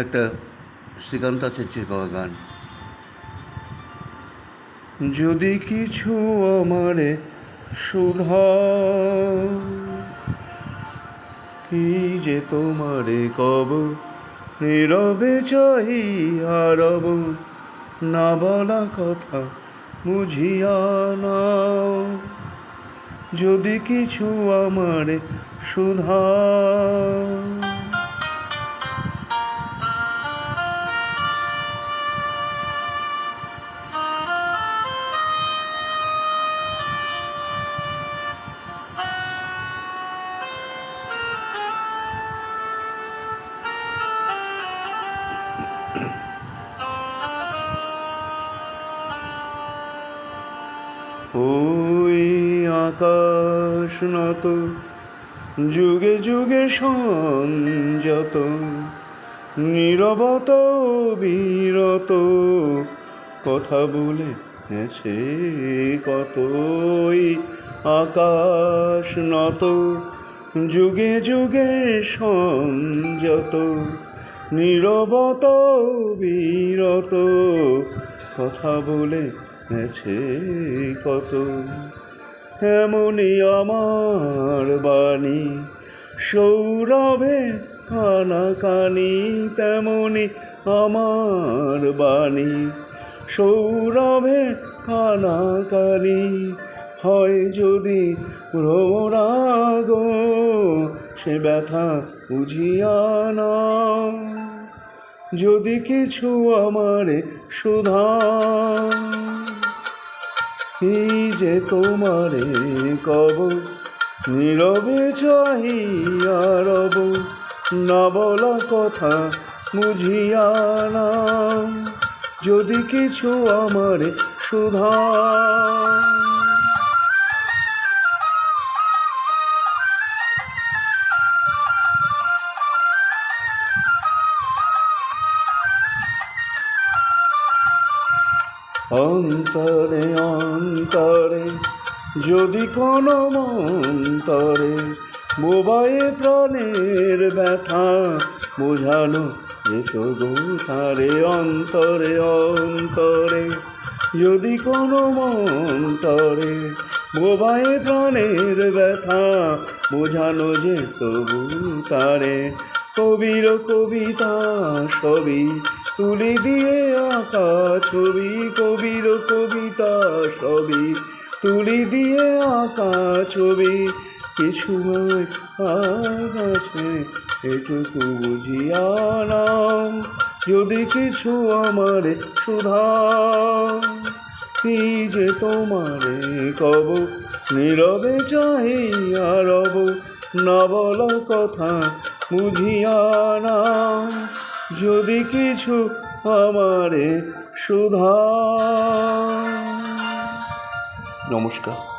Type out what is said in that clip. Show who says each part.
Speaker 1: একটা শ্রীকান্ত আচার্যের গাওয়া গান। যদি কিছু আমারে সুধা, কি যে তোমারে কব, নীরবে চাহিয়া রব, না বলা কথা বুঝিয়া নাও। যদি কিছু আমারে সুধা, ওই আকাশ নত যুগে যুগে সংযত, নীরবত বিরত কথা বলে গেছে কতই। আকাশ নত যুগে যুগে সংযত, নীরবত বিরত কথা বলে গেছে কত। তেমনি আমার বাণী সৌরভে কানাকানি, তেমনি আমার বাণী সৌরভে কানাকানি। হয় যদি ভ্রমরাগ, সে ব্যথা বুঝিয়া নাও। যদি কিছু আমারে সুধা, এই যে তোমারে কব, নীরবে চাহিয়া রব, না বলা কথা বুঝিয়া নাও। যদি কিছু আমারে সুধা। অন্তরে অন্তরে যদি কোনো মন্তরে বোবায়ে প্রাণের ব্যথা বোঝানো যেত গো তারে। অন্তরে অন্তরে যদি কোনো মন্তরে বোবায়ে প্রাণের ব্যথা বোঝানো যেত গো তারে। কবির কবিতা সবই তুলি দিয়ে আঁকা ছবি, কবির কবিতা সবই তুলি দিয়ে আঁকা ছবি। কিছু আছে এটুকু বুঝিয়া নাও। যদি কিছু আমারে সুধা, কি যে তোমারে কব, নীরবে চাহিয়া রব, না বলা কথা বুঝিয়া নাও। যদি কিছু আমারে সুধা। নমস্কার।